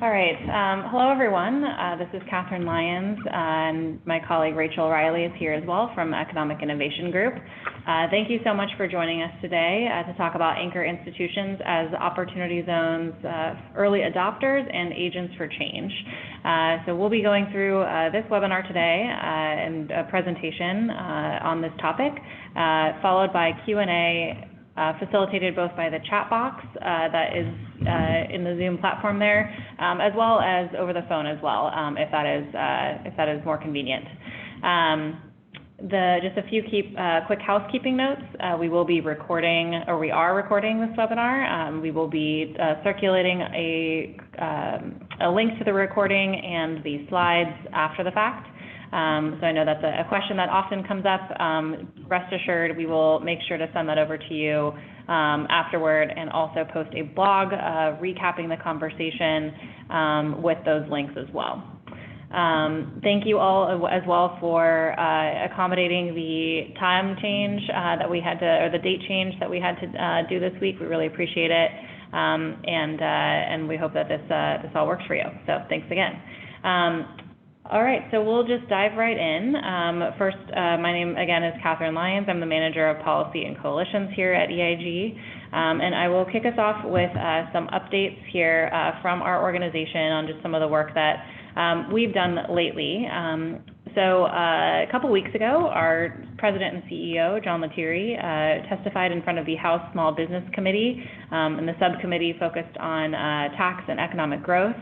All right. Hello, everyone. This is Catherine Lyons, and my colleague Rachel Riley is here as well from Economic Innovation Group. Thank you so much for joining us today to talk about anchor institutions as opportunity zones, early adopters, and agents for change. So we'll be going through this webinar today and a presentation on this topic, followed by Q&A facilitated both by the chat box that is in the Zoom platform there, as well as over the phone as well, if that is more convenient. Just a few quick housekeeping notes. We will be recording, or we are recording this webinar. We will be circulating a link to the recording and the slides after the fact. So I know that's a question that often comes up. Rest assured, we will make sure to send that over to you afterward, and also post a blog recapping the conversation with those links as well. Thank you all as well for accommodating the time change that we had to, or the date change that we had to do this week. We really appreciate it, and we hope that this all works for you. So thanks again. All right, so we'll just dive right in. First, my name, again, is Catherine Lyons. I'm the Manager of Policy and Coalitions here at EIG, and I will kick us off with some updates here from our organization on just some of the work that we've done lately. So a couple weeks ago, our President and CEO, John Lettieri, testified in front of the House Small Business Committee, and the subcommittee focused on tax and economic growth,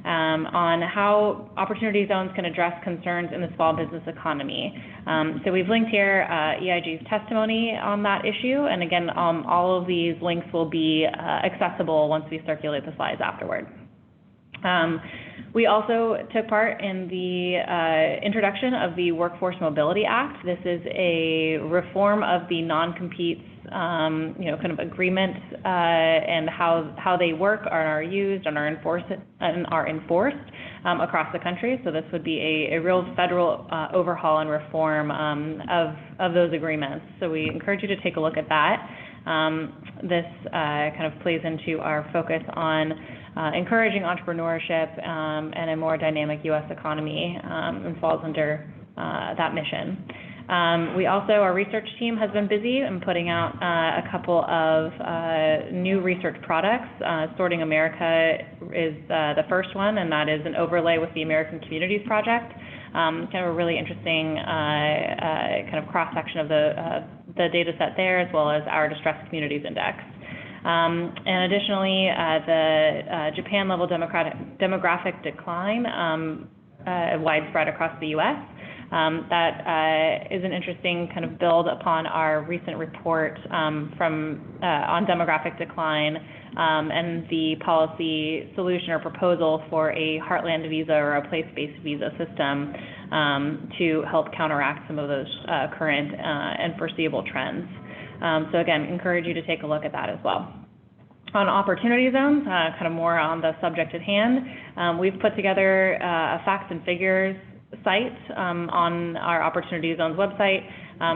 on how opportunity zones can address concerns in the small business economy. So we've linked here EIG's testimony on that issue, and again, all of these links will be accessible once we circulate the slides afterward. We also took part in the introduction of the Workforce Mobility Act. This is a reform of the non-competes, kind of agreements and how they work and are used and are enforced across the country. So this would be a real federal overhaul and reform of those agreements. So we encourage you to take a look at that. This kind of plays into our focus on encouraging entrepreneurship and a more dynamic U.S. economy, and falls under that mission. We also, our research team has been busy in putting out a couple of new research products. Sorting America is the first one, and that is an overlay with the American Communities Project. Kind of a really interesting kind of cross-section of the data set there, as well as our Distressed Communities Index. And additionally, the Japan-level demographic decline widespread across the U.S. That is an interesting kind of build upon our recent report on demographic decline and the policy solution or proposal for a heartland visa or a place-based visa system to help counteract some of those current and foreseeable trends. So again, encourage you to take a look at that as well. On opportunity zones, kind of more on the subject at hand, we've put together a facts and figures site on our Opportunity Zones website.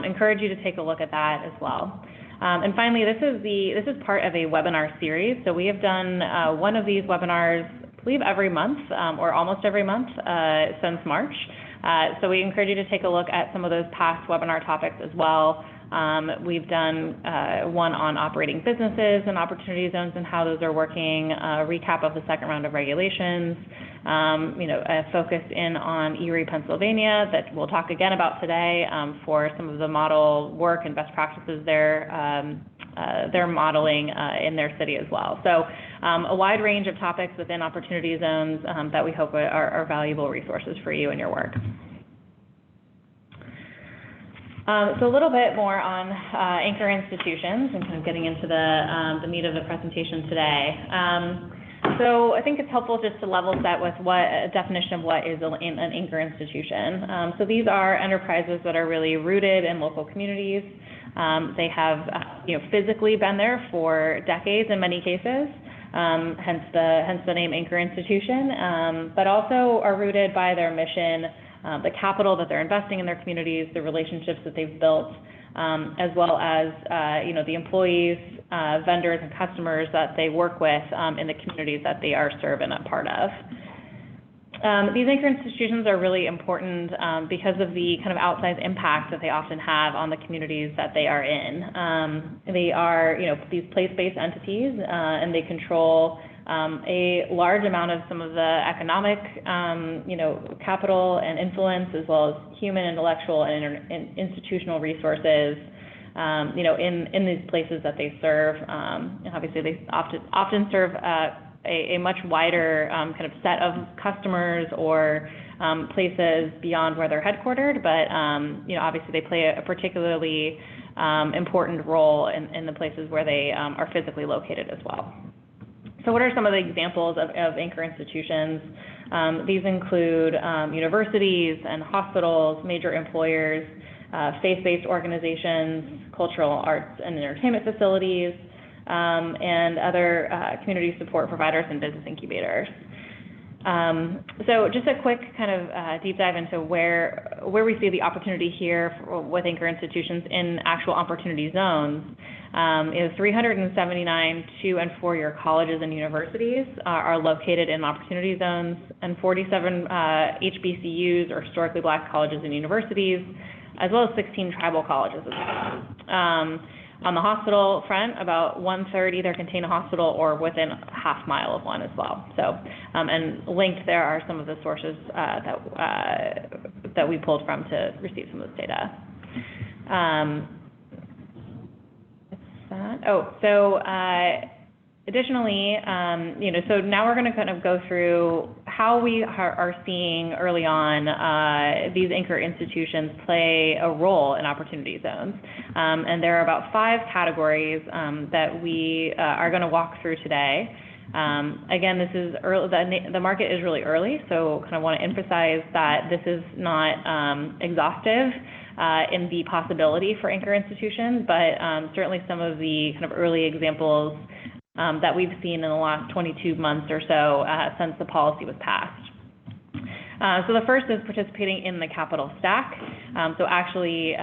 Encourage you to take a look at that as well. And finally, this is part of a webinar series. So we have done one of these webinars, I believe, every month or almost every month since March. So we encourage you to take a look at some of those past webinar topics as well. We've done one on operating businesses and opportunity zones and how those are working, a recap of the second round of regulations, a focus in on Erie, Pennsylvania, that we'll talk again about today for some of the model work and best practices they're modeling in their city as well. So a wide range of topics within opportunity zones that we hope are valuable resources for you in your work. So a little bit more on anchor institutions and kind of getting into the meat of the presentation today. So I think it's helpful just to level set with what a definition of what is an anchor institution. So these are enterprises that are really rooted in local communities. They have physically been there for decades in many cases, hence the name anchor institution, but also are rooted by their mission, the capital that they're investing in their communities, the relationships that they've built, as well as the employees, vendors, and customers that they work with in the communities that they are serving a part of. These anchor institutions are really important because of the kind of outsized impact that they often have on the communities that they are in. They are, these place-based entities, and they control a large amount of some of the economic, capital and influence, as well as human, intellectual, and institutional resources, in these places that they serve. And obviously, they often serve a much wider kind of set of customers or places beyond where they're headquartered, but obviously they play a particularly important role in the places where they are physically located as well. So what are some of the examples of anchor institutions? These include universities and hospitals, major employers, faith-based organizations, cultural arts and entertainment facilities, and other community support providers and business incubators. So just a quick kind of deep dive into where we see the opportunity here with anchor institutions in actual opportunity zones. 379 2- and 4-year colleges and universities are located in opportunity zones, and 47 HBCUs, or historically Black colleges and universities, as well as 16 tribal colleges as well. On the hospital front, about 1/3 either contain a hospital or within a half mile of one as well. So, and linked there are some of the sources that we pulled from to receive some of this data. Additionally, so now we're going to kind of go through how we are seeing early on these anchor institutions play a role in opportunity zones. And there are about 5 categories that we are going to walk through today. Again, this is early, the market is really early, so kind of want to emphasize that this is not exhaustive in the possibility for anchor institutions, but certainly some of the kind of early examples that we've seen in the last 22 months or so since the policy was passed. So the first is participating in the capital stack. So actually,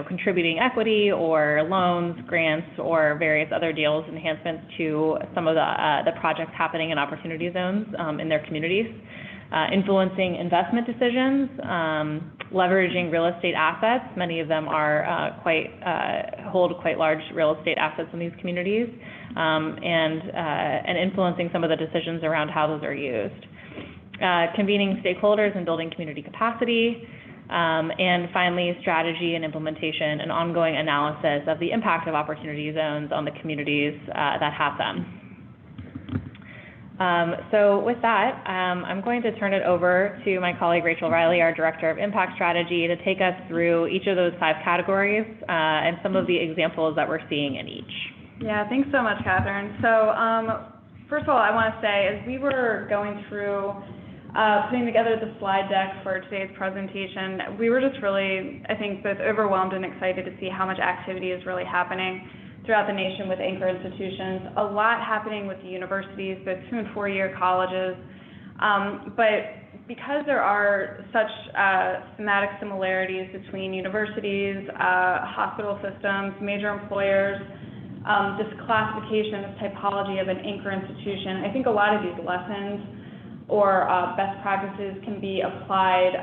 contributing equity or loans, grants, or various other deals, enhancements to some of the projects happening in opportunity zones in their communities. Influencing investment decisions, leveraging real estate assets. Many of them are hold quite large real estate assets in these communities, and influencing some of the decisions around how those are used. Convening stakeholders and building community capacity, and finally, strategy and implementation and ongoing analysis of the impact of opportunity zones on the communities that have them. So with that, I'm going to turn it over to my colleague Rachel Riley, our Director of Impact Strategy, to take us through each of those 5 categories and some of the examples that we're seeing in each. Yeah, thanks so much, Catherine. So first of all, I want to say, as we were going through putting together the slide deck for today's presentation, we were just really, I think, both overwhelmed and excited to see how much activity is really happening throughout the nation with anchor institutions. A lot happening with the universities, both 2- and 4-year colleges. But because there are such thematic similarities between universities, hospital systems, major employers, this classification, this typology of an anchor institution, I think a lot of these lessons or best practices can be applied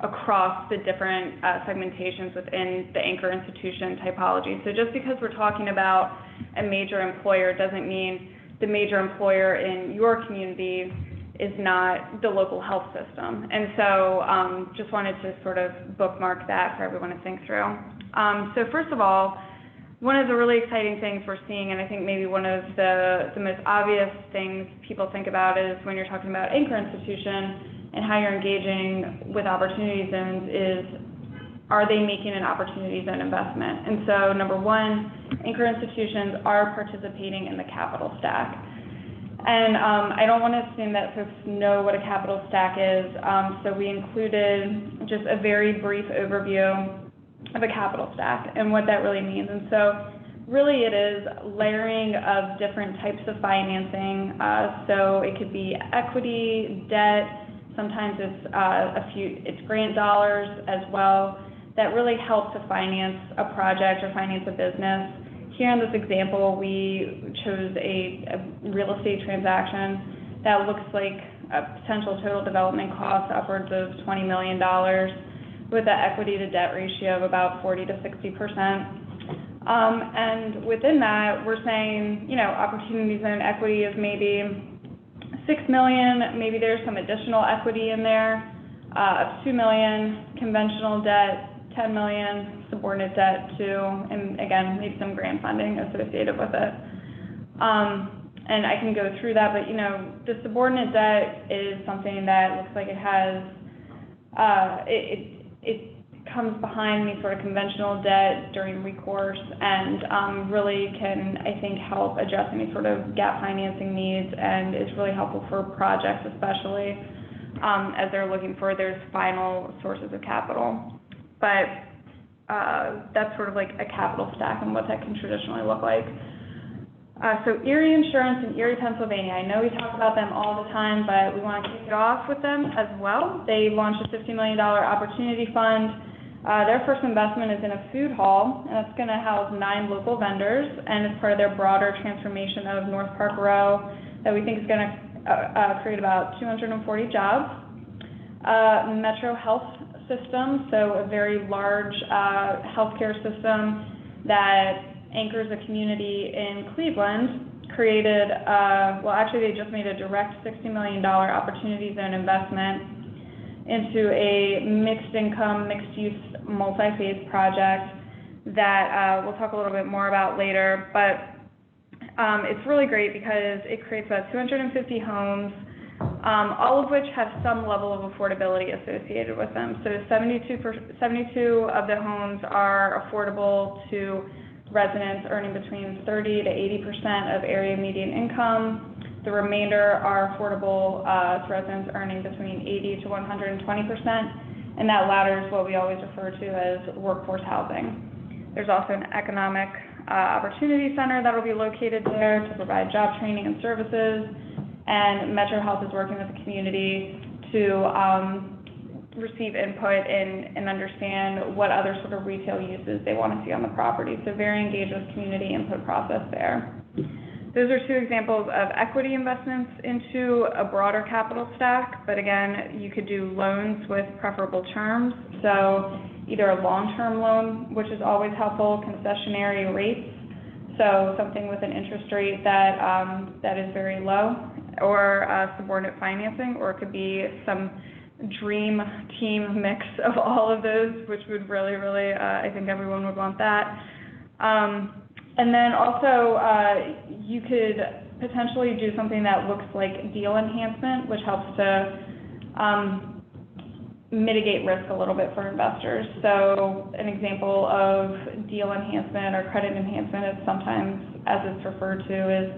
across the different segmentations within the anchor institution typology. So just because we're talking about a major employer doesn't mean the major employer in your community is not the local health system. And so just wanted to sort of bookmark that for everyone to think through. So first of all, one of the really exciting things we're seeing, and I think maybe one of the most obvious things people think about is when you're talking about anchor institution and how you're engaging with opportunity zones is, are they making an opportunity zone investment? And so number one, anchor institutions are participating in the capital stack. And I don't want to assume that folks know what a capital stack is, so we included just a very brief overview of a capital stack and what that really means. And so really it is layering of different types of financing. So it could be equity, debt, sometimes it's it's grant dollars as well. that really help to finance a project or finance a business. Here in this example, we chose a real estate transaction that looks like a potential total development cost upwards of $20 million with an equity to debt ratio of about 40 to 60%. And within that, we're saying, opportunity zone equity is maybe $6 million, maybe there's some additional equity in there of $2 million, conventional debt $10 million, subordinate debt $2, and again, maybe some grant funding associated with it. And I can go through that, but the subordinate debt is something that looks like it has, it comes behind any sort of conventional debt during recourse, and really can, I think, help address any sort of gap financing needs, and is really helpful for projects, especially as they're looking for their final sources of capital. But that's sort of like a capital stack and what that can traditionally look like. So Erie Insurance in Erie, Pennsylvania. I know we talk about them all the time, but we want to kick it off with them as well. They launched a $50 million opportunity fund. Their first investment is in a food hall, and it's going to house 9 local vendors, and it's part of their broader transformation of North Park Row that we think is going to create about 240 jobs. Metro Health System, so a very large healthcare system that anchors a community in Cleveland, created, they just made a direct $60 million opportunity zone investment into a mixed income, mixed use, multi-phase project that we'll talk a little bit more about later. But it's really great because it creates about 250 homes, all of which have some level of affordability associated with them. So 72 of the homes are affordable to residents earning between 30 to 80% of area median income. The remainder are affordable to residents earning between 80 to 120%, and that latter is what we always refer to as workforce housing. There's also an economic opportunity center that will be located there to provide job training and services. And Metro Health is working with the community to receive input and understand what other sort of retail uses they want to see on the property. So very engaged with community input process there. Those are 2 examples of equity investments into a broader capital stack, but again, you could do loans with preferable terms. So either a long-term loan, which is always helpful, concessionary rates, so something with an interest rate that is very low, or subordinate financing, or it could be some dream team mix of all of those, which would really, I think everyone would want that. And then also, you could potentially do something that looks like deal enhancement, which helps to mitigate risk a little bit for investors. So an example of deal enhancement or credit enhancement is sometimes, as it's referred to, is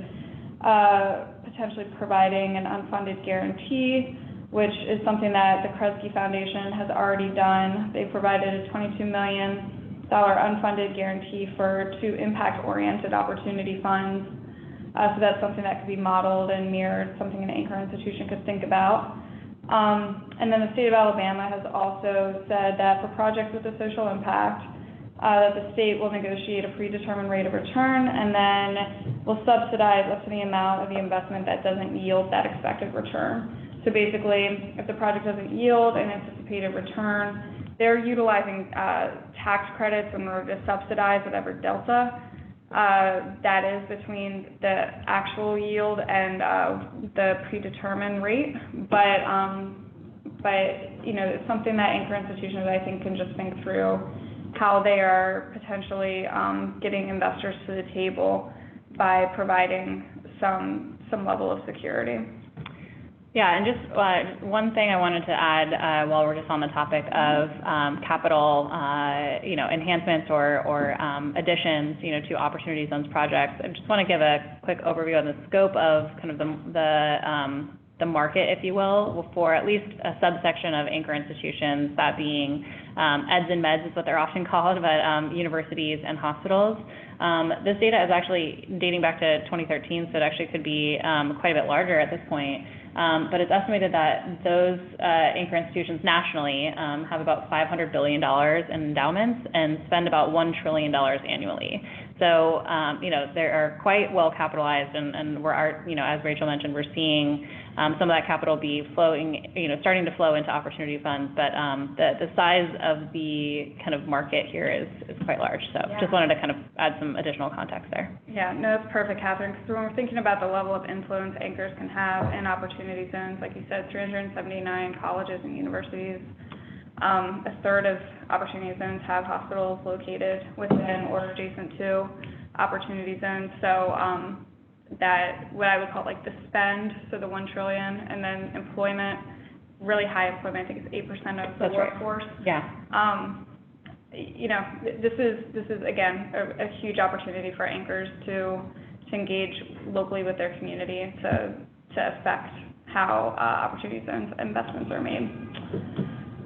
potentially providing an unfunded guarantee, which is something that the Kresge Foundation has already done. They provided a $22 million unfunded guarantee for 2 impact-oriented opportunity funds. So that's something that could be modeled and mirrored, something an anchor institution could think about. And then the state of Alabama has also said that for projects with a social impact, that the state will negotiate a predetermined rate of return and then will subsidize up to the amount of the investment that doesn't yield that expected return. So basically, if the project doesn't yield an anticipated return, they're utilizing tax credits in order to subsidize whatever delta that is between the actual yield and the predetermined rate. But it's something that anchor institutions, I think, can just think through how they are potentially getting investors to the table by providing some level of security. Yeah, and just one thing I wanted to add while we're just on the topic of capital, enhancements or additions, to opportunity zones projects. I just want to give a quick overview on the scope of kind of the market, if you will, for at least a subsection of anchor institutions, that being EDs and meds is what they're often called, but universities and hospitals. This data is actually dating back to 2013, so it actually could be quite a bit larger at this point. But it's estimated that those anchor institutions nationally have about $500 billion in endowments and spend about $1 trillion annually. So, they are quite well capitalized, and as Rachel mentioned, we're seeing some of that capital be flowing, starting to flow into opportunity funds. But the size of the kind of market here is quite large. So just wanted to kind of add some additional context there. Yeah, no, that's perfect, Catherine. Because when we're thinking about the level of influence anchors can have in opportunity zones, like you said, 379 colleges and universities. A third of opportunity zones have hospitals located within or adjacent to opportunity zones. So that what I would call like the spend, so the $1 trillion, and then employment, really high employment. I think it's 8% of the workforce. Right. Yeah. This is again a huge opportunity for anchors to engage locally with their community to affect how opportunity zones investments are made.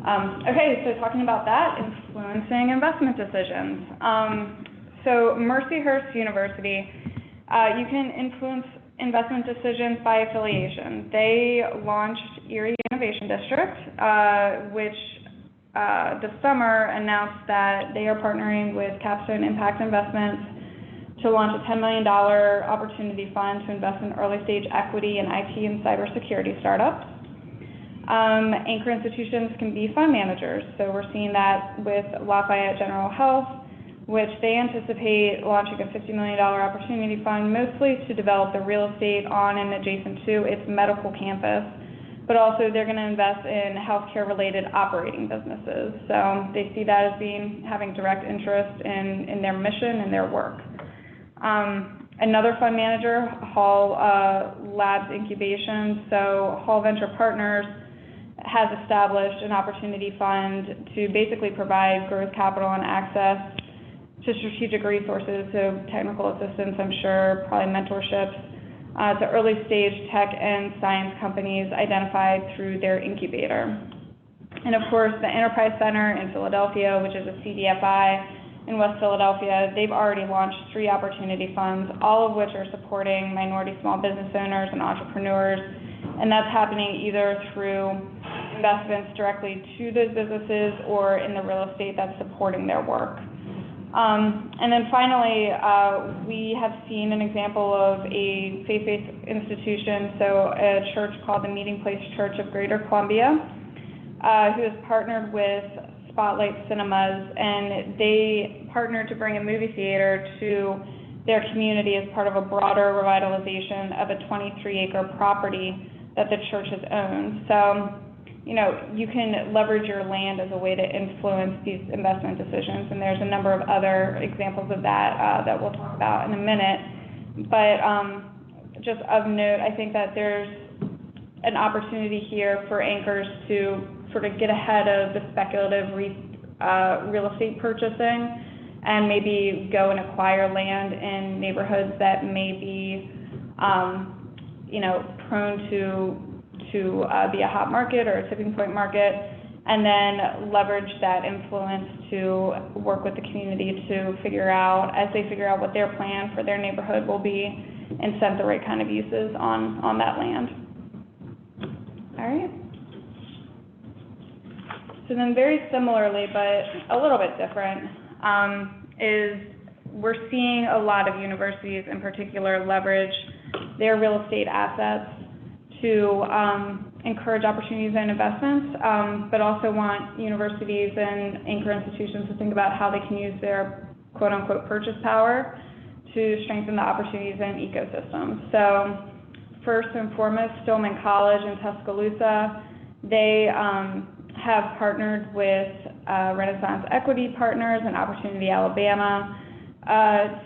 Okay, so talking about that, influencing investment decisions. So Mercyhurst University, you can influence investment decisions by affiliation. They launched EIG Innovation District, which this summer announced that they are partnering with Capstone Impact Investments to launch a $10 million opportunity fund to invest in early stage equity in IT and cybersecurity startups. Anchor institutions can be fund managers. So we're seeing that with Lafayette General Health, which they anticipate launching a $50 million opportunity fund, mostly to develop the real estate on and adjacent to its medical campus, but also they're going to invest in healthcare-related operating businesses. So they see that as having direct interest in their mission and their work. Another fund manager, Hall Labs Incubation. So Hall Venture Partners has established an opportunity fund to basically provide growth capital and access to strategic resources, so technical assistance, I'm sure, probably mentorships, to early stage tech and science companies identified through their incubator. And of course, the Enterprise Center in Philadelphia, which is a CDFI in West Philadelphia, they've already launched 3 opportunity funds, all of which are supporting minority small business owners and entrepreneurs. And that's happening either through investments directly to those businesses or in the real estate that's supporting their work. And then finally, we have seen an example of a faith-based institution, so a church called the Meeting Place Church of Greater Columbia, who has partnered with Spotlight Cinemas, and they partnered to bring a movie theater to their community as part of a broader revitalization of a 23-acre property that the church has owned. So, you can leverage your land as a way to influence these investment decisions, and there's a number of other examples of that that we'll talk about in a minute. But just of note, I think that there's an opportunity here for anchors to sort of get ahead of the speculative real estate purchasing and maybe go and acquire land in neighborhoods that may be, prone to be a hot market or a tipping point market, and then leverage that influence to work with the community to figure out what their plan for their neighborhood will be and set the right kind of uses on that land. All right. So then very similarly, but a little bit different, is we're seeing a lot of universities in particular leverage their real estate assets to encourage opportunities and investments, but also want universities and anchor institutions to think about how they can use their quote-unquote purchase power to strengthen the opportunities and ecosystems. So first and foremost, Stillman College in Tuscaloosa, they have partnered with Renaissance Equity Partners and Opportunity Alabama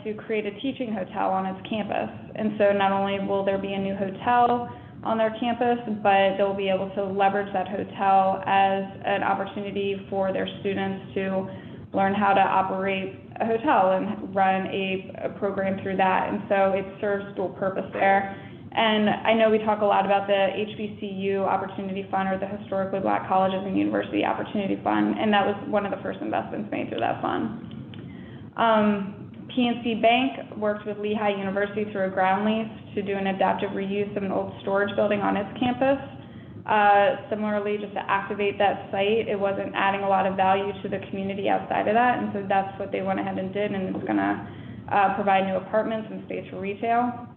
to create a teaching hotel on its campus. And so not only will there be a new hotel on their campus, but they'll be able to leverage that hotel as an opportunity for their students to learn how to operate a hotel and run a program through that. And so it serves dual purpose there. And I know we talk a lot about the HBCU Opportunity Fund, or the Historically Black Colleges and University Opportunity Fund, and that was one of the first investments made through that fund. PNC Bank worked with Lehigh University through a ground lease to do an adaptive reuse of an old storage building on its campus. Similarly, just to activate that site, it wasn't adding a lot of value to the community outside of that, and so that's what they went ahead and did, and it's going to provide new apartments and space for retail.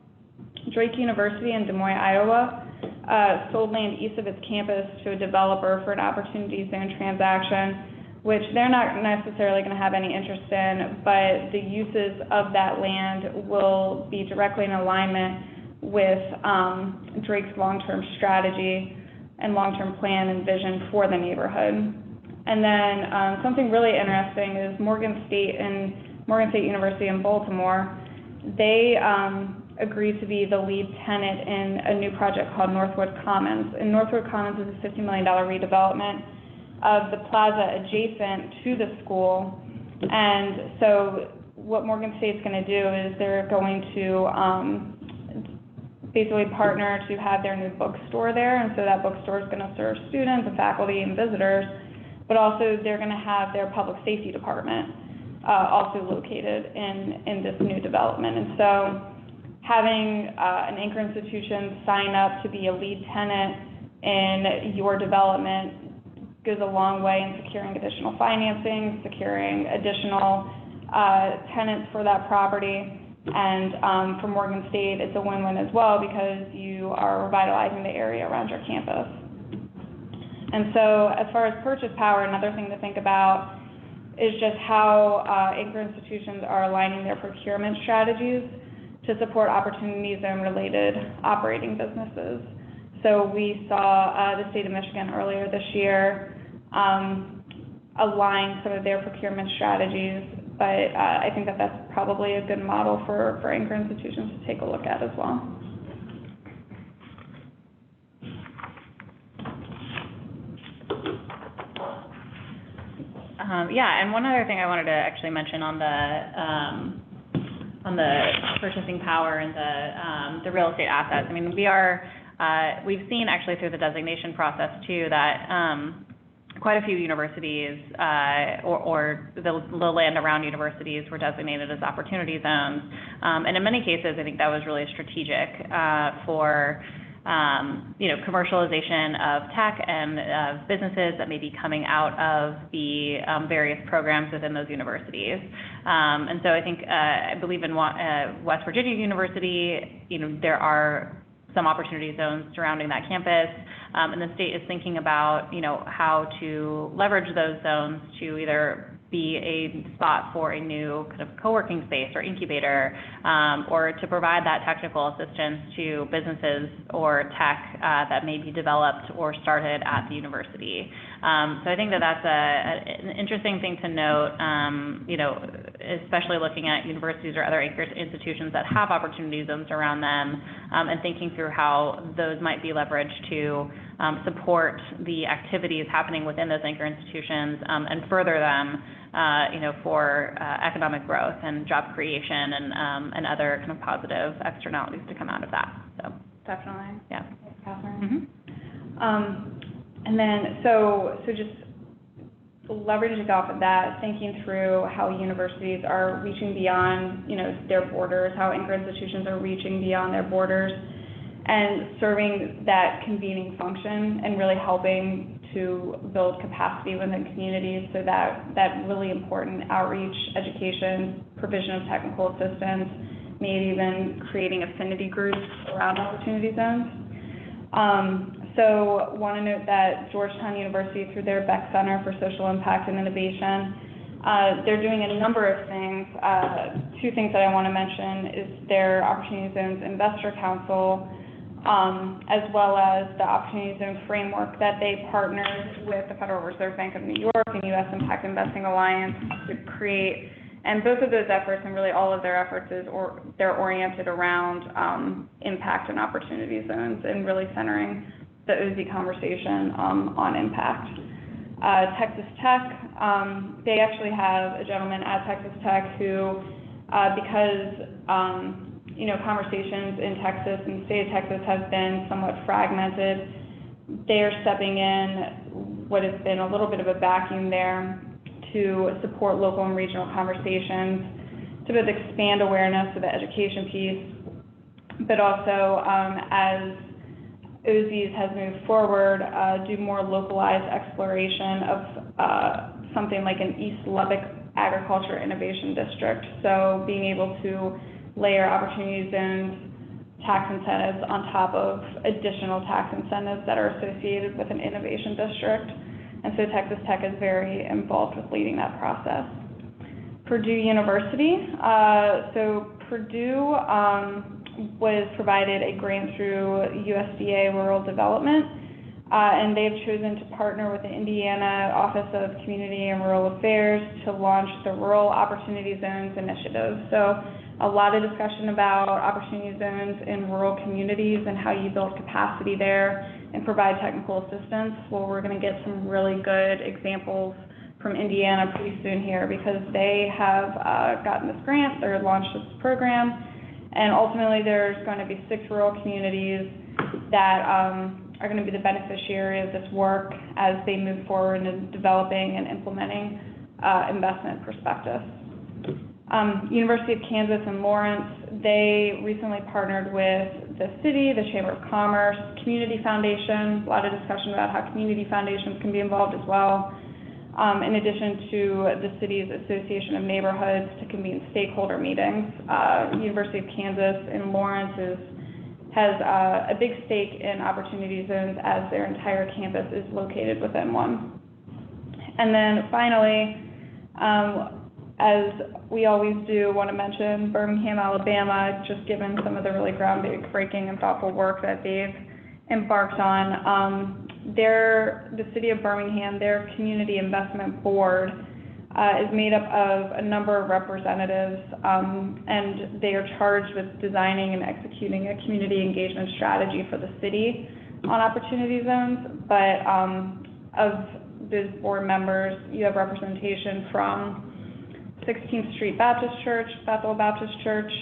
Drake University in Des Moines, Iowa, sold land east of its campus to a developer for an opportunity zone transaction, which they're not necessarily going to have any interest in, but the uses of that land will be directly in alignment with Drake's long-term strategy and long-term plan and vision for the neighborhood. And then something really interesting is Morgan State University in Baltimore. They agreed to be the lead tenant in a new project called Northwood Commons. And Northwood Commons is a $50 million redevelopment of the plaza adjacent to the school. And so what Morgan State's going to do is they're going to basically partner to have their new bookstore there. And so that bookstore is going to serve students and faculty and visitors, but also they're going to have their public safety department also located in this new development. And so having an anchor institution sign up to be a lead tenant in your development goes a long way in securing additional financing, securing additional tenants for that property. And for Morgan State, it's a win-win as well because you are revitalizing the area around your campus. And so as far as purchase power, another thing to think about is just how anchor institutions are aligning their procurement strategies to support opportunities and related operating businesses. So we saw the state of Michigan earlier this year align some of their procurement strategies, but I think that that's probably a good model for anchor institutions to take a look at as well. Yeah, and one other thing I wanted to actually mention on the purchasing power and the real estate assets. I mean, we've seen actually through the designation process too that quite a few universities or the land around universities were designated as opportunity zones. And in many cases, I think that was really strategic for commercialization of tech and businesses that may be coming out of the various programs within those universities. And so I think, I believe in West Virginia University, there are some opportunity zones surrounding that campus, and the state is thinking about, how to leverage those zones to either be a spot for a new kind of co-working space or incubator, or to provide that technical assistance to businesses or tech that may be developed or started at the university. So I think that that's an interesting thing to note, especially looking at universities or other anchor institutions that have opportunity zones around them, and thinking through how those might be leveraged to support the activities happening within those anchor institutions and further them, for economic growth and job creation and other kind of positive externalities to come out of that. So definitely. Yeah. Thanks, Catherine. Mm-hmm. And then so just leveraging off of that, thinking through how universities are reaching beyond their borders, how anchor institutions are reaching beyond their borders, and serving that convening function and really helping to build capacity within communities so that really important outreach, education, provision of technical assistance, maybe even creating affinity groups around opportunity zones. So want to note that Georgetown University, through their Beck Center for Social Impact and Innovation, they're doing a number of things. Two things that I want to mention is their Opportunity Zones Investor Council, as well as the Opportunity Zone Framework that they partnered with the Federal Reserve Bank of New York and U.S. Impact Investing Alliance to create. And both of those efforts, and really all of their efforts, they're oriented around impact and opportunity zones and really centering the OZ conversation on impact. Texas Tech, they actually have a gentleman at Texas Tech who, because conversations in Texas and the state of Texas have been somewhat fragmented. They are stepping in what has been a little bit of a vacuum there to support local and regional conversations, to both expand awareness of the education piece, but also as OZs has moved forward, do more localized exploration of something like an East Lubbock Agriculture Innovation District. So being able to layer opportunity zones, tax incentives on top of additional tax incentives that are associated with an innovation district. And so Texas Tech is very involved with leading that process. Purdue University. So Purdue was provided a grant through USDA Rural Development, and they've chosen to partner with the Indiana Office of Community and Rural Affairs to launch the Rural Opportunity Zones Initiative. So a lot of discussion about opportunity zones in rural communities and how you build capacity there and provide technical assistance. Well, we're going to get some really good examples from Indiana pretty soon here because they have gotten this grant, they're launched this program, and ultimately there's going to be 6 rural communities that are going to be the beneficiary of this work as they move forward in developing and implementing investment perspectives. University of Kansas in Lawrence, they recently partnered with the city, the Chamber of Commerce, Community Foundation, a lot of discussion about how community foundations can be involved as well, in addition to the city's Association of Neighborhoods to convene stakeholder meetings. University of Kansas in Lawrence has a big stake in opportunity zones as their entire campus is located within one. And then finally, as we always do, want to mention Birmingham, Alabama, just given some of the really groundbreaking and thoughtful work that they've embarked on. The city of Birmingham, their community investment board is made up of a number of representatives, and they are charged with designing and executing a community engagement strategy for the city on opportunity zones. But of those board members, you have representation from 16th Street Baptist Church, Bethel Baptist Church,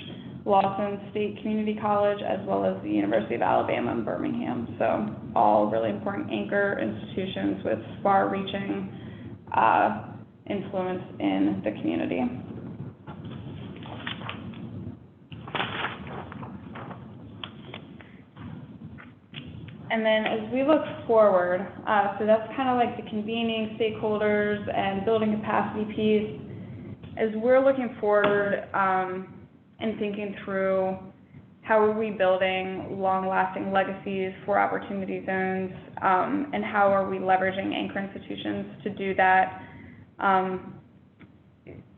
Lawson State Community College, as well as the University of Alabama in Birmingham. So all really important anchor institutions with far-reaching influence in the community. And then as we look forward, so that's kind of like the convening stakeholders and building capacity piece. As we're looking forward and thinking through how are we building long-lasting legacies for opportunity zones, and how are we leveraging anchor institutions to do that,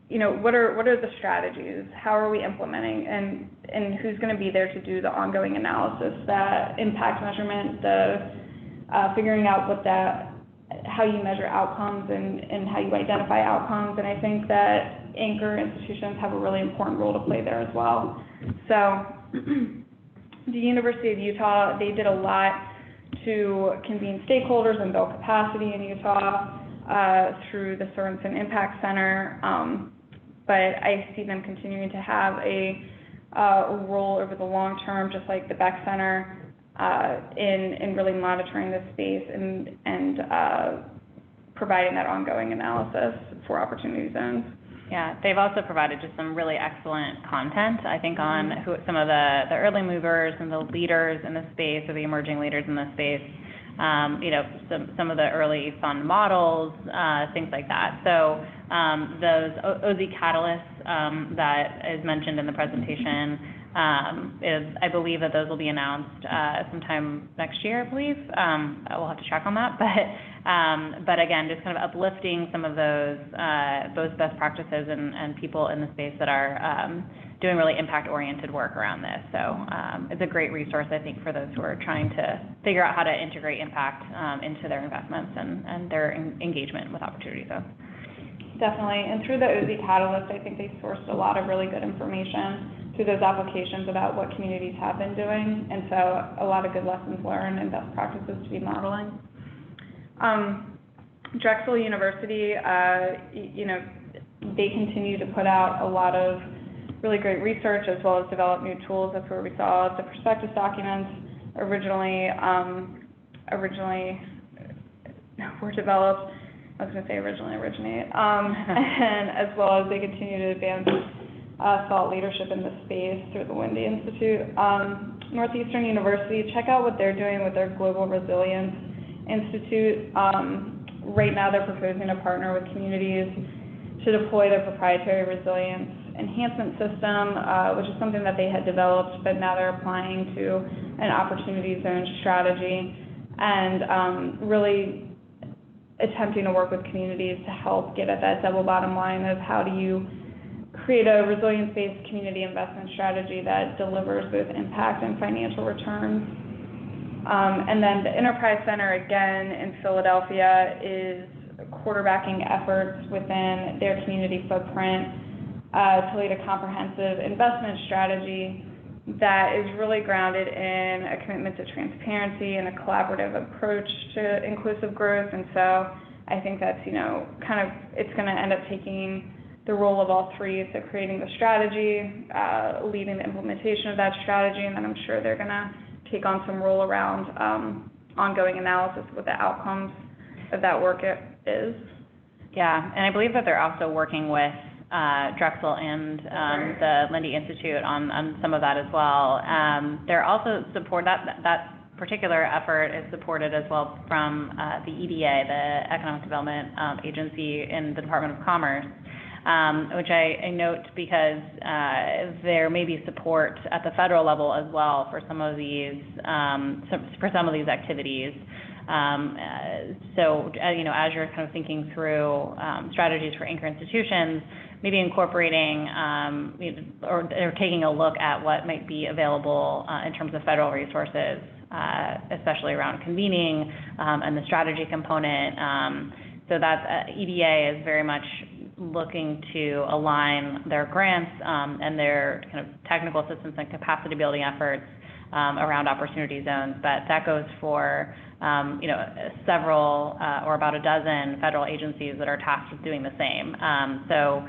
what are the strategies? How are we implementing? And who's going to be there to do the ongoing analysis, that impact measurement, the figuring out how you measure outcomes and how you identify outcomes. And I think that anchor institutions have a really important role to play there as well. So the University of Utah, they did a lot to convene stakeholders and build capacity in Utah through the Sorensen Impact Center. But I see them continuing to have a role over the long term, just like the Beck Center, in really monitoring this space and providing that ongoing analysis for opportunity zones. Yeah, they've also provided just some really excellent content, I think, on some of the early movers and the leaders in the space, or the emerging leaders in the space, some of the early fund models, things like that. So those OZ catalysts that is mentioned in the presentation, I believe that those will be announced sometime next year, I believe. We'll have to check on that. But again, just kind of uplifting some of those best practices and people in the space that are doing really impact-oriented work around this. So it's a great resource, I think, for those who are trying to figure out how to integrate impact into their investments and their engagement with opportunity zones. Definitely. And through the OZ Catalyst, I think they sourced a lot of really good information through those applications about what communities have been doing. And so a lot of good lessons learned and best practices to be modeling. Drexel University, they continue to put out a lot of really great research as well as develop new tools. That's where we saw the prospectus documents originally were developed. I was going to say originally originate, and as well as they continue to advance thought leadership in the space through the Lindy Institute. Northeastern University, check out what they're doing with their Global Resilience Institute. Right now they're proposing to partner with communities to deploy their proprietary resilience enhancement system, which is something that they had developed, but now they're applying to an opportunity zone strategy and really attempting to work with communities to help get at that double bottom line of how do you create a resilience-based community investment strategy that delivers both impact and financial returns. And then the Enterprise Center, again, in Philadelphia, is quarterbacking efforts within their community footprint to lead a comprehensive investment strategy that is really grounded in a commitment to transparency and a collaborative approach to inclusive growth. And so I think that's, it's going to end up taking the role of all three, so creating the strategy, leading the implementation of that strategy, and then I'm sure they're going to take on some role around ongoing analysis of what the outcomes of that work is. Yeah, and I believe that they're also working with Drexel and the Lindy Institute on some of that as well. They're also that particular effort is supported as well from the EDA, the Economic Development Agency in the Department of Commerce, which I note because there may be support at the federal level as well for some of these activities. So, as you're kind of thinking through strategies for anchor institutions, maybe incorporating or taking a look at what might be available in terms of federal resources, especially around convening and the strategy component. So that EDA is very much looking to align their grants and their kind of technical assistance and capacity building efforts around opportunity zones. That goes for several or about a dozen federal agencies that are tasked with doing the same. So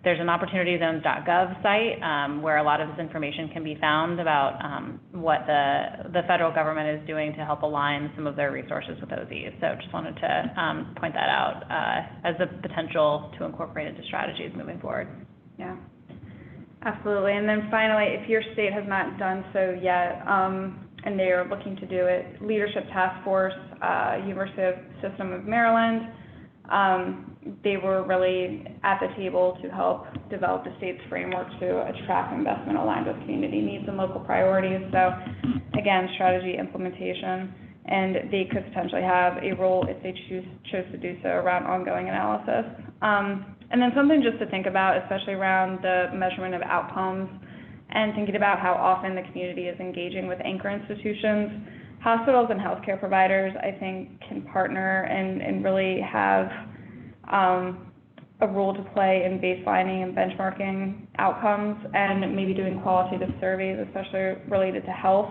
there's an opportunityzones.gov site where a lot of this information can be found about what the federal government is doing to help align some of their resources with OZs. So just wanted to point that out as a potential to incorporate into strategies moving forward. Yeah, absolutely. And then finally, if your state has not done so yet, and they are looking to do it, Leadership Task Force, University System of Maryland, they were really at the table to help develop the state's framework to attract investment aligned with community needs and local priorities. So again, strategy implementation, and they could potentially have a role if they chose to do so around ongoing analysis. And then something just to think about, especially around the measurement of outcomes and thinking about how often the community is engaging with anchor institutions. Hospitals and healthcare providers, I think, can partner and really have a role to play in baselining and benchmarking outcomes and maybe doing qualitative surveys, especially related to health.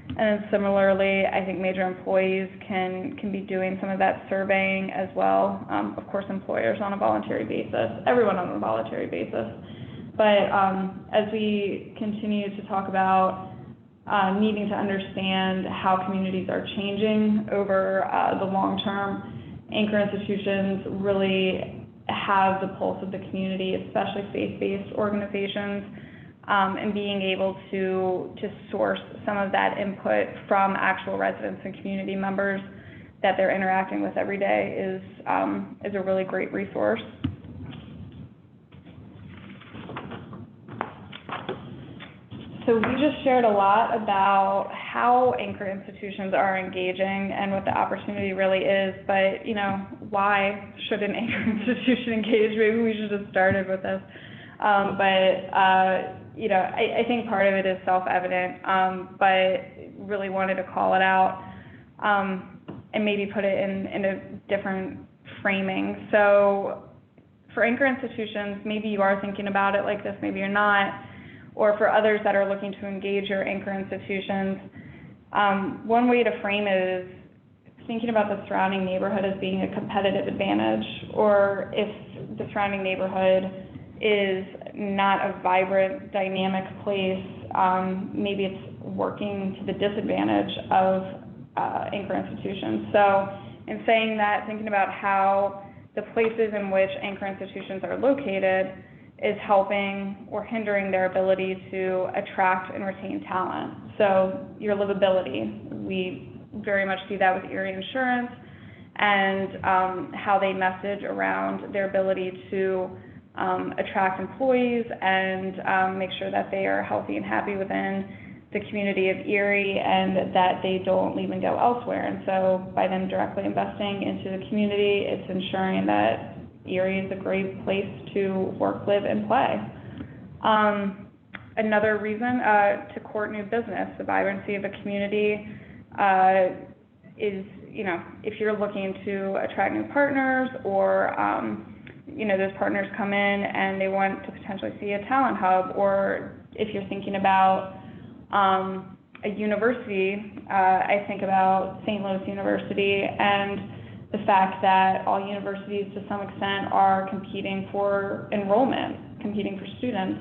And then similarly, I think major employees can be doing some of that surveying as well. Of course, employers on a voluntary basis, everyone on a voluntary basis. But as we continue to talk about needing to understand how communities are changing over the long term, anchor institutions really have the pulse of the community, especially faith-based organizations, and being able to source some of that input from actual residents and community members that they're interacting with every day is a really great resource. So we just shared a lot about how anchor institutions are engaging and what the opportunity really is, but, why should an anchor institution engage? Maybe we should have started with this. I think part of it is self-evident, but really wanted to call it out and maybe put it in a different framing. So for anchor institutions, maybe you are thinking about it like this, maybe you're not. Or for others that are looking to engage your anchor institutions, one way to frame it is thinking about the surrounding neighborhood as being a competitive advantage, or if the surrounding neighborhood is not a vibrant, dynamic place. Maybe it's working to the disadvantage of anchor institutions. So in saying that, thinking about how the places in which anchor institutions are located is helping or hindering their ability to attract and retain talent. So your livability, we very much see that with Erie Insurance and how they message around their ability to attract employees and make sure that they are healthy and happy within the community of Erie and that they don't leave and go elsewhere. And so by them directly investing into the community, it's ensuring that Erie is a great place to work, live, and play. Another reason to court new business, the vibrancy of a community is, if you're looking to attract new partners or, those partners come in and they want to potentially see a talent hub, or if you're thinking about a university, I think about St. Louis University and the fact that all universities to some extent are competing for enrollment, competing for students.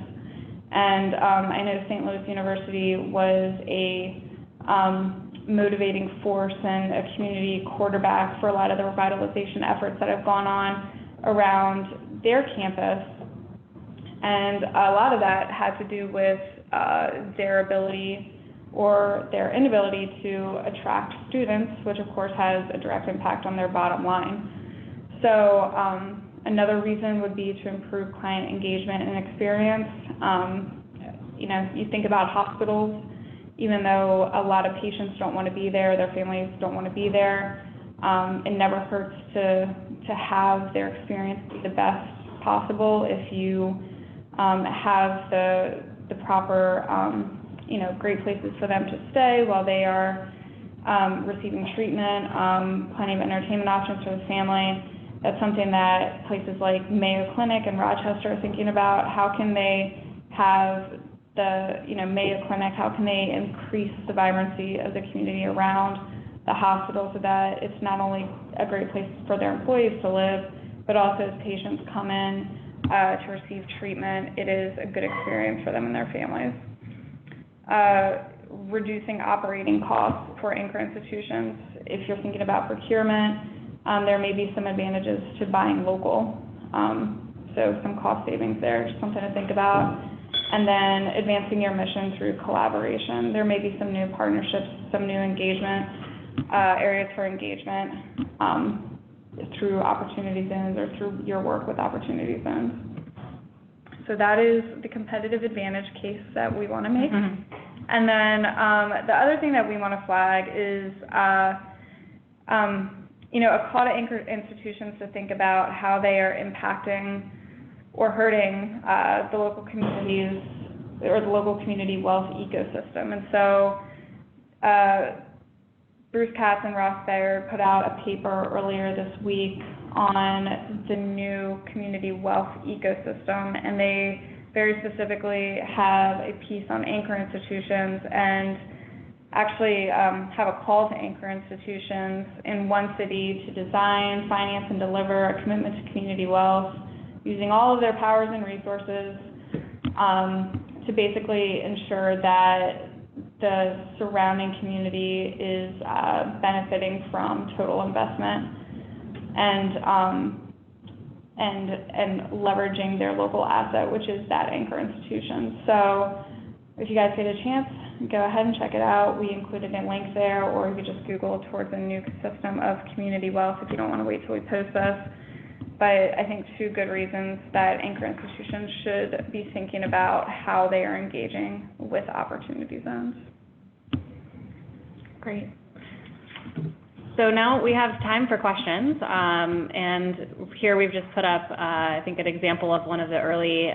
And I know St. Louis University was a motivating force and a community quarterback for a lot of the revitalization efforts that have gone on around their campus. And a lot of that had to do with their ability or their inability to attract students, which of course has a direct impact on their bottom line. So another reason would be to improve client engagement and experience. You think about hospitals, even though a lot of patients don't want to be there, their families don't want to be there, it never hurts to have their experience be the best possible if you have the proper great places for them to stay while they are receiving treatment, plenty of entertainment options for the family. That's something that places like Mayo Clinic in Rochester are thinking about. How can they have the Mayo Clinic, how can they increase the vibrancy of the community around the hospital so that it's not only a great place for their employees to live, but also as patients come in to receive treatment, it is a good experience for them and their families. Reducing operating costs for anchor institutions. If you're thinking about procurement, there may be some advantages to buying local. So some cost savings there, something to think about. And then advancing your mission through collaboration. There may be some new partnerships, some new engagement, areas for engagement through opportunity zones or through your work with opportunity zones. So that is the competitive advantage case that we want to make. Mm-hmm. And then the other thing that we want to flag is, a call to anchor institutions to think about how they are impacting or hurting the local communities or the local community wealth ecosystem. And so Bruce Katz and Ross Bayer put out a paper earlier this week on the new community wealth ecosystem, and they very specifically have a piece on anchor institutions and actually have a call to anchor institutions in one city to design, finance, and deliver a commitment to community wealth using all of their powers and resources to basically ensure that the surrounding community is benefiting from total investment and leveraging their local asset, which is that anchor institution. So if you guys get a chance, go ahead and check it out. We included a link there, or you could just Google towards a new system of community wealth if you don't want to wait till we post this. But I think two good reasons that anchor institutions should be thinking about how they are engaging with opportunity zones. Great. So now we have time for questions, and here we've just put up, I think, an example of one of the early,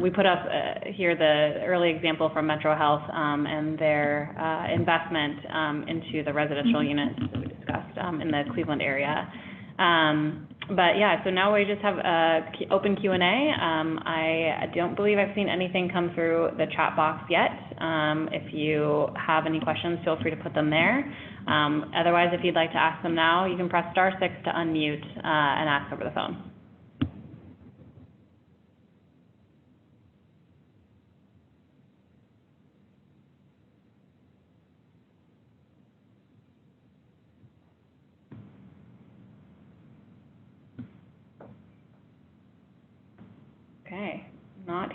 we put up here the early example from Metro Health and their investment into the residential units that we discussed in the Cleveland area. But yeah, so now we just have open Q&A. I don't believe I've seen anything come through the chat box yet. If you have any questions, feel free to put them there. Otherwise, if you'd like to ask them now, you can press *6 to unmute and ask over the phone.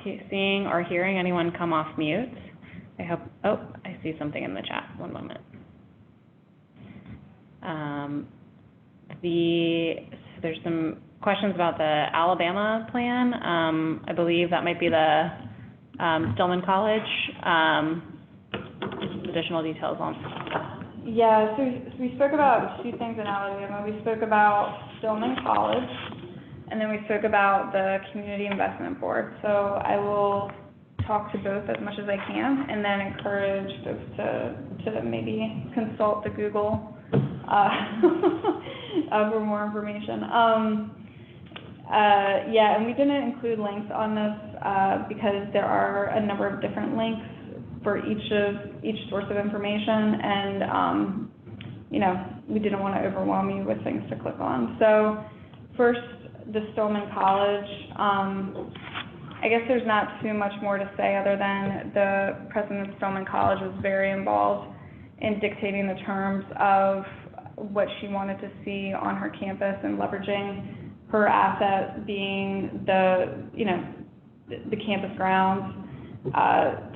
seeing or hearing anyone come off mute. I hope, oh, I see something in the chat. One moment. There's some questions about the Alabama plan. I believe that might be the Stillman College. Additional details on. Yeah, so we spoke about two things in Alabama. We spoke about Stillman College, and then we spoke about the Community Investment Board. So I will talk to both as much as I can, and then encourage folks to maybe consult the Google for more information. Yeah, and we didn't include links on this because there are a number of different links for each source of information, and you know, we didn't want to overwhelm you with things to click on. So first, the Stillman College. I guess there's not too much more to say other than the president of Stillman College was very involved in dictating the terms of what she wanted to see on her campus, and leveraging her asset being the campus grounds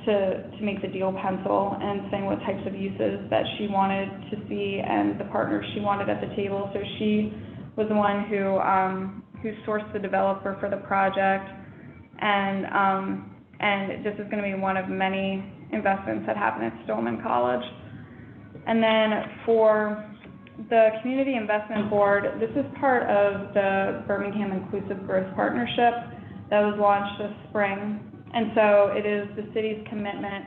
to make the deal pencil, and saying what types of uses that she wanted to see and the partners she wanted at the table. So she was the one who sourced the developer for the project, and this is going to be one of many investments that happen at Stillman College. And then for the Community Investment Board, this is part of the Birmingham Inclusive Growth Partnership that was launched this spring. And so it is the city's commitment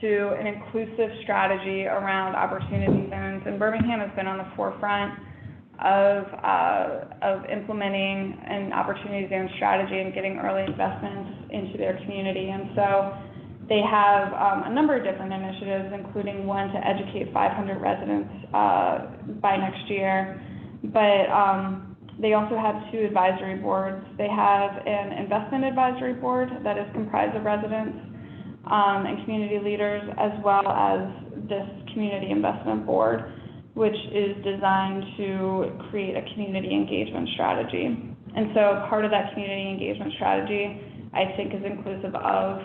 to an inclusive strategy around opportunity zones. And Birmingham has been on the forefront of implementing an opportunity zone strategy and getting early investments into their community. And so they have a number of different initiatives, including one to educate 500 residents by next year. But they also have two advisory boards. They have an investment advisory board that is comprised of residents and community leaders, as well as this community investment board, which is designed to create a community engagement strategy. And so part of that community engagement strategy, I think, is inclusive of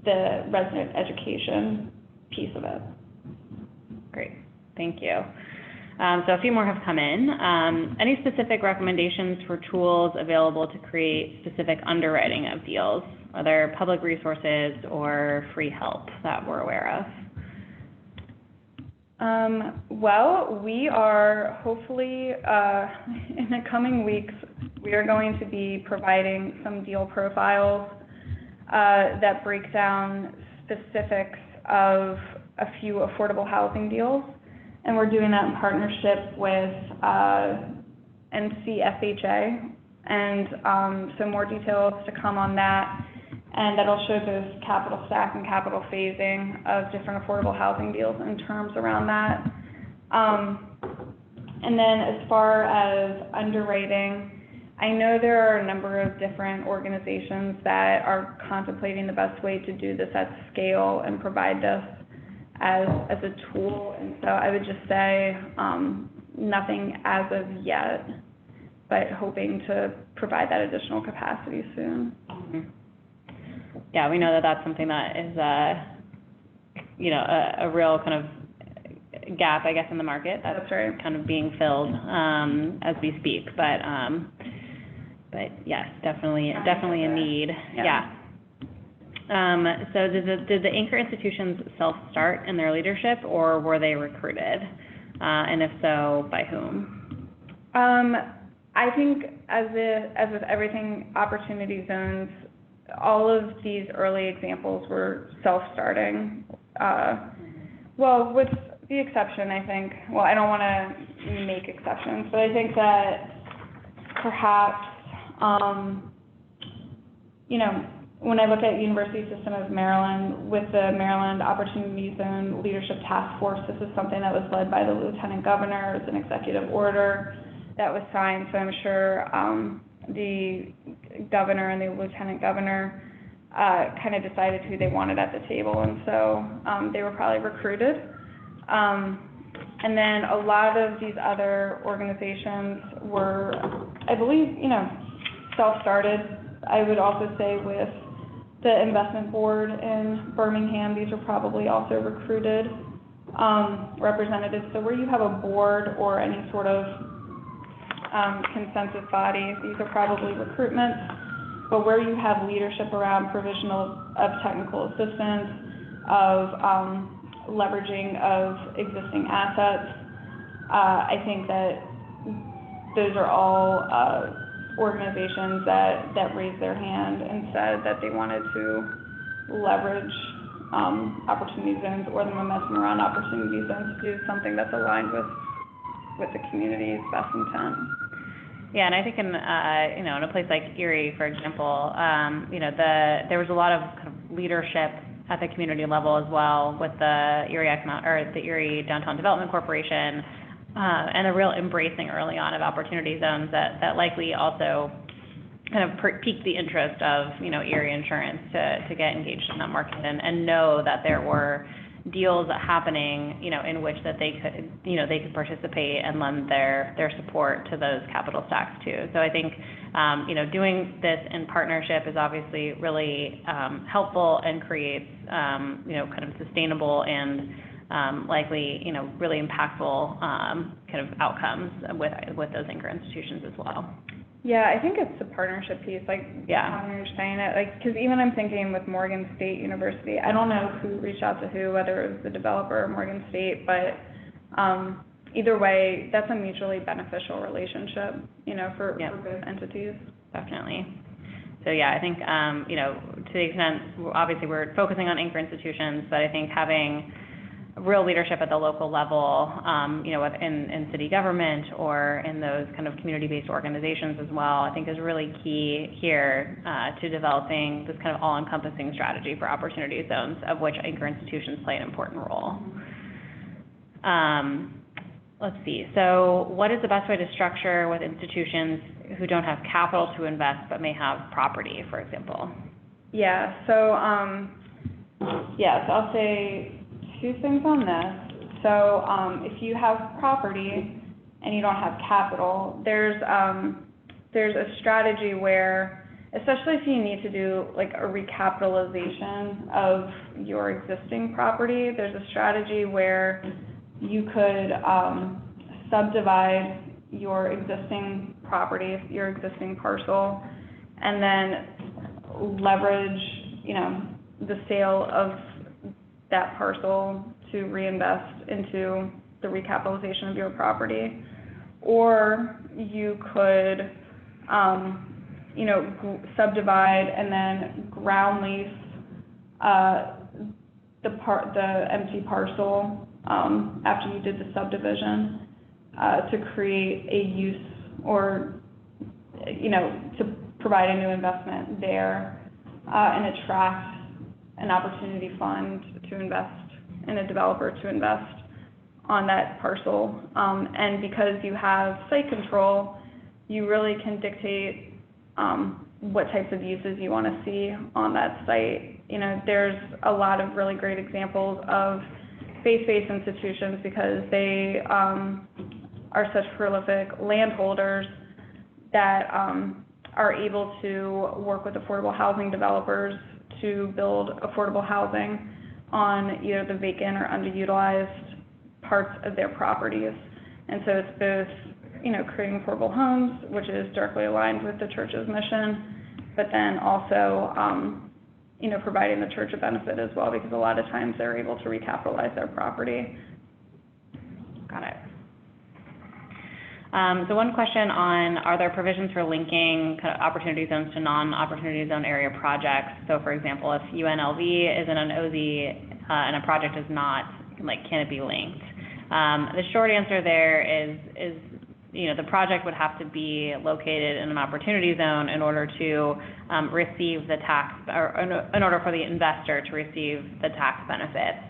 the resident education piece of it. Great, thank you. So a few more have come in. Any specific recommendations for tools available to create specific underwriting of deals? Are there public resources or free help that we're aware of? Well, we are hopefully, in the coming weeks, we are going to be providing some deal profiles that break down specifics of a few affordable housing deals. And we're doing that in partnership with NCFHA, and some more details to come on that. And that'll show both capital stack and capital phasing of different affordable housing deals and terms around that. And then as far as underwriting, I know there are a number of different organizations that are contemplating the best way to do this at scale and provide this as a tool. And so I would just say nothing as of yet, but hoping to provide that additional capacity soon. Mm-hmm. Yeah, we know that that's something that is a real kind of gap, I guess, in the market. That's right. Kind of being filled as we speak. But yes, definitely a need. Yeah. So did the anchor institutions self-start in their leadership, or were they recruited? And if so, by whom? I think as with everything opportunity zones, all of these early examples were self-starting. Well, with the exception, I think, well, I don't want to make exceptions, but I think that perhaps, when I look at University System of Maryland, with the Maryland Opportunity Zone Leadership Task Force, this is something that was led by the Lieutenant Governor. It's an executive order that was signed, so I'm sure the governor and the lieutenant governor kind of decided who they wanted at the table, and so they were probably recruited. And then a lot of these other organizations were, I believe, self-started I would also say with the investment board in Birmingham, these are probably also recruited representatives. So where you have a board or any sort of consensus body, these are probably recruitments. But where you have leadership around provision of technical assistance, of leveraging of existing assets, I think that those are all organizations that raised their hand and said that they wanted to leverage opportunity zones or the momentum around opportunity zones to do something that's aligned with the community's best intent. Yeah, and I think in in a place like Erie, for example, there was a lot of kind of leadership at the community level as well with the Erie Downtown Development Corporation, and a real embracing early on of opportunity zones that likely also kind of piqued the interest of Erie Insurance to get engaged in that market and know that there were deals happening in which that they could participate and lend their support to those capital stacks too. So I think doing this in partnership is obviously really helpful and creates kind of sustainable and likely really impactful kind of outcomes with those anchor institutions as well. Yeah, I think it's the partnership piece, how you're saying it, because even I'm thinking with Morgan State University, I don't know who reached out to who, whether it was the developer or Morgan State, but either way, that's a mutually beneficial relationship, for both entities. Definitely. So yeah, I think, to the extent, obviously we're focusing on anchor institutions, but I think having real leadership at the local level, in city government or in those kind of community-based organizations as well, I think is really key here to developing this kind of all-encompassing strategy for opportunity zones, of which anchor institutions play an important role. Let's see. So what is the best way to structure with institutions who don't have capital to invest but may have property, for example? Yeah, so I'll say two things on this. So if you have property and you don't have capital, there's a strategy where, especially if you need to do like a recapitalization of your existing property, there's a strategy where you could subdivide your existing property, your existing parcel, and then leverage, the sale of that parcel to reinvest into the recapitalization of your property. Or you could, subdivide and then ground lease the empty parcel after you did the subdivision to create a use or, to provide a new investment there and attract an opportunity fund to invest in a developer to invest on that parcel. And because you have site control, you really can dictate what types of uses you want to see on that site. There's a lot of really great examples of faith-based institutions because they are such prolific landholders that are able to work with affordable housing developers to build affordable housing on either the vacant or underutilized parts of their properties. And so it's both, creating affordable homes, which is directly aligned with the church's mission, but then also, providing the church a benefit as well, because a lot of times they're able to recapitalize their property. Got it. So one question on, are there provisions for linking kind of opportunity zones to non-opportunity zone area projects? So for example, if UNLV is in an OZ and a project is not, can it be linked? The short answer there is the project would have to be located in an opportunity zone in order to receive the tax, or in order for the investor to receive the tax benefits.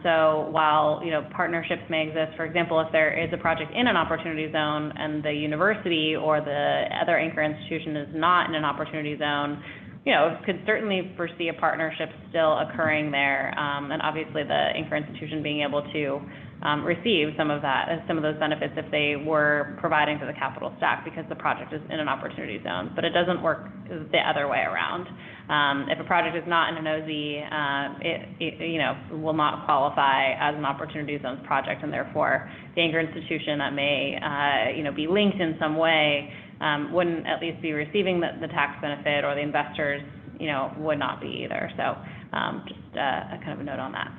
So while, partnerships may exist, for example, if there is a project in an opportunity zone and the university or the other anchor institution is not in an opportunity zone, could certainly foresee a partnership still occurring there, and obviously the anchor institution being able to receive some of those benefits if they were providing to the capital stack because the project is in an opportunity zone. But it doesn't work the other way around. If a project is not in an OZ, it will not qualify as an opportunity zones project, and therefore the anchor institution that may be linked in some way wouldn't at least be receiving the tax benefit, or the investors would not be either. So just a kind of a note on that.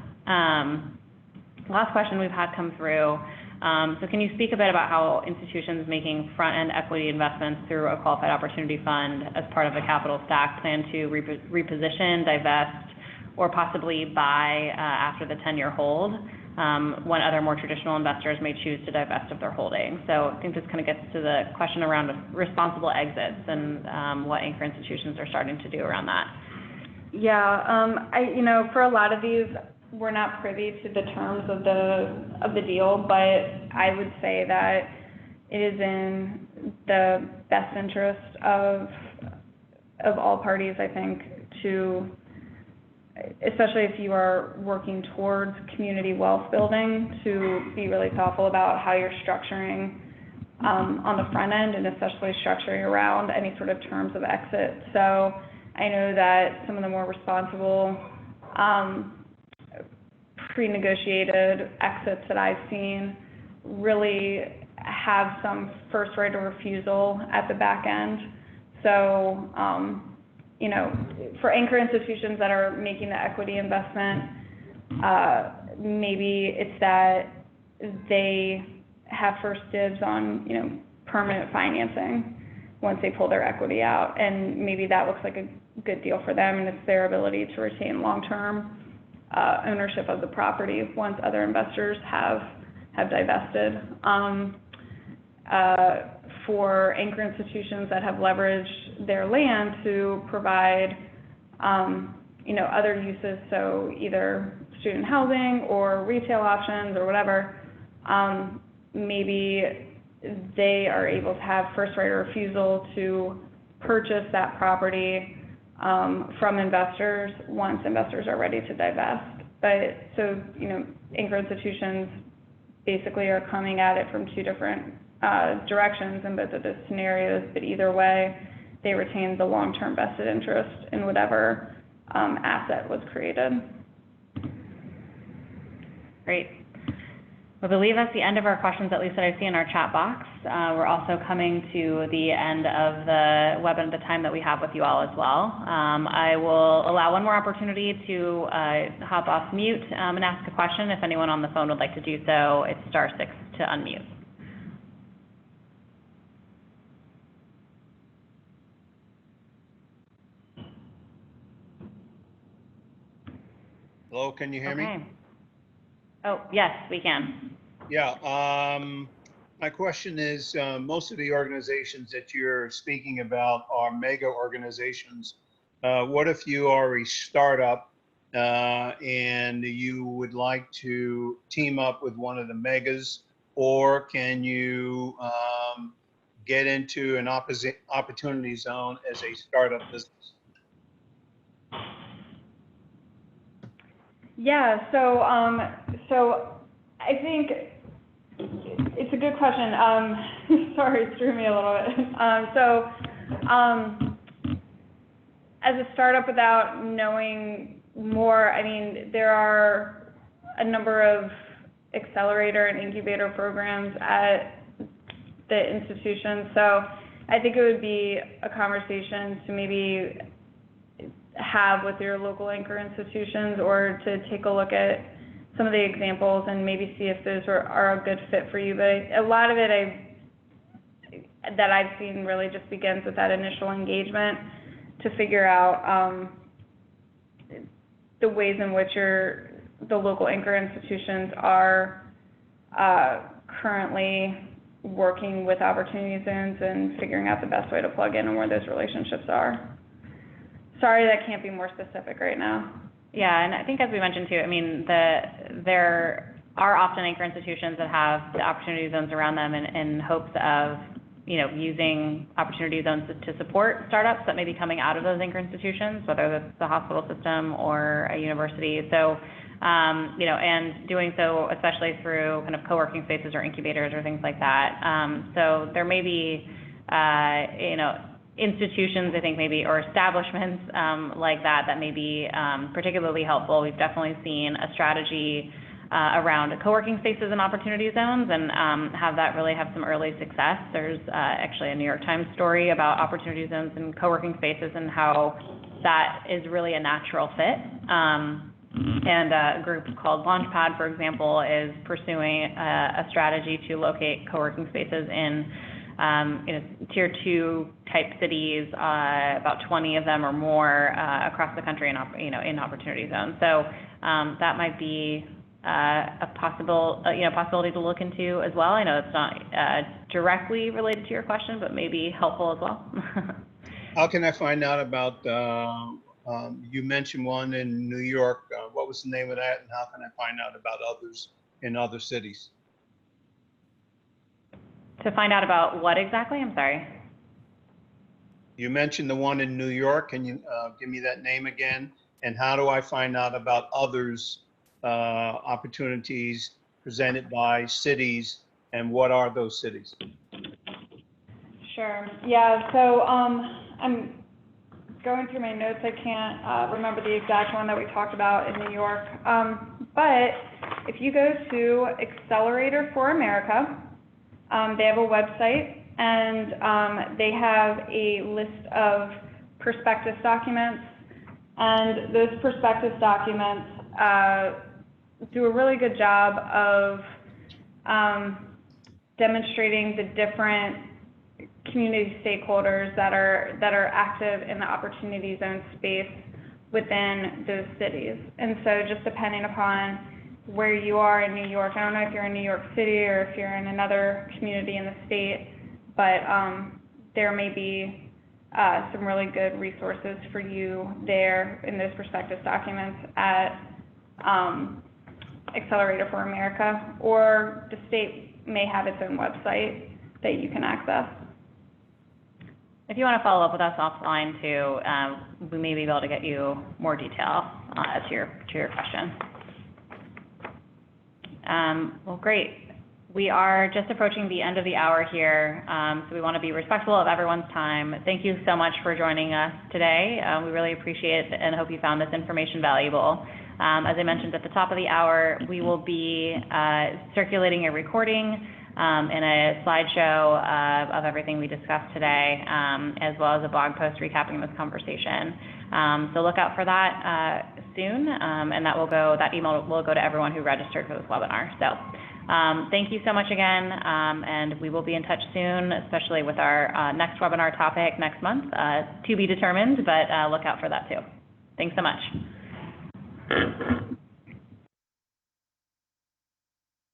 Last question we've had come through. So can you speak a bit about how institutions making front-end equity investments through a qualified opportunity fund as part of the capital stack plan to reposition, divest, or possibly buy after the 10-year hold, when other more traditional investors may choose to divest of their holdings? So I think this kind of gets to the question around responsible exits and what anchor institutions are starting to do around that. Yeah, for a lot of these, we're not privy to the terms of the deal, but I would say that it is in the best interest of all parties, I think, to, especially if you are working towards community wealth building, to be really thoughtful about how you're structuring on the front end, and especially structuring around any sort of terms of exit. So I know that some of the more responsible pre-negotiated exits that I've seen really have some first right of refusal at the back end. So, for anchor institutions that are making the equity investment, maybe it's that they have first dibs on, permanent financing once they pull their equity out. And maybe that looks like a good deal for them, and it's their ability to retain long-term ownership of the property once other investors have divested. For anchor institutions that have leveraged their land to provide, other uses, so either student housing or retail options or whatever, maybe they are able to have first right of refusal to purchase that property from investors once investors are ready to divest. But so, anchor institutions basically are coming at it from two different directions in both of those scenarios, but either way, they retain the long-term vested interest in whatever asset was created. Great. I believe that's the end of our questions, at least that I see in our chat box. We're also coming to the end of the webinar, the time that we have with you all as well. I will allow one more opportunity to hop off mute and ask a question. If anyone on the phone would like to do so, it's *6 to unmute. Hello, can you hear me? Oh, yes, we can. Yeah, my question is, most of the organizations that you're speaking about are mega organizations. What if you are a startup and you would like to team up with one of the megas, or can you get into an opportunity zone as a startup business? Yeah, so I think it's a good question. Sorry, it threw me a little bit. As a startup, without knowing more, I mean, there are a number of accelerator and incubator programs at the institution. So I think it would be a conversation to maybe have with your local anchor institutions, or to take a look at some of the examples and maybe see if those are a good fit for you. But a lot of it that I've seen really just begins with that initial engagement to figure out the ways in which the local anchor institutions are currently working with opportunity zones and figuring out the best way to plug in and where those relationships are. Sorry, that can't be more specific right now. Yeah, and I think as we mentioned too, I mean, there are often anchor institutions that have the opportunity zones around them in hopes of using opportunity zones to support startups that may be coming out of those anchor institutions, whether that's the hospital system or a university. So, and doing so especially through kind of co-working spaces or incubators or things like that. So there may be, institutions, I think maybe, or establishments like that may be particularly helpful. We've definitely seen a strategy around co-working spaces and opportunity zones, and have that really have some early success. There's actually a New York Times story about opportunity zones and co-working spaces and how that is really a natural fit. And a group called Launchpad, for example, is pursuing a strategy to locate co-working spaces in tier 2 type cities, about 20 of them or more across the country in opportunity zones. So that might be a possibility to look into as well. I know it's not directly related to your question, but maybe helpful as well. How can I find out about, you mentioned one in New York. What was the name of that, and how can I find out about others in other cities? To find out about what exactly? I'm sorry. You mentioned the one in New York. Can you give me that name again? And how do I find out about others, opportunities presented by cities, and what are those cities? Sure. Yeah. So I'm going through my notes. I can't remember the exact one that we talked about in New York. But if you go to Accelerator for America, they have a website, and they have a list of prospectus documents, and those prospectus documents do a really good job of demonstrating the different community stakeholders that are active in the opportunity zone space within those cities. And so just depending upon where you are in New York, I don't know if you're in New York City or if you're in another community in the state, but there may be some really good resources for you there in those prospectus documents at Accelerator for America, or the state may have its own website that you can access. If you want to follow up with us offline too, we may be able to get you more detail to your question. Well, great. We are just approaching the end of the hour here, so we want to be respectful of everyone's time. Thank you so much for joining us today. We really appreciate it and hope you found this information valuable. As I mentioned at the top of the hour, we will be circulating a recording and a slideshow of everything we discussed today, as well as a blog post recapping this conversation. So look out for that soon, and that email will go to everyone who registered for this webinar. So thank you so much again, and we will be in touch soon, especially with our next webinar topic next month, to be determined, but look out for that too. Thanks so much.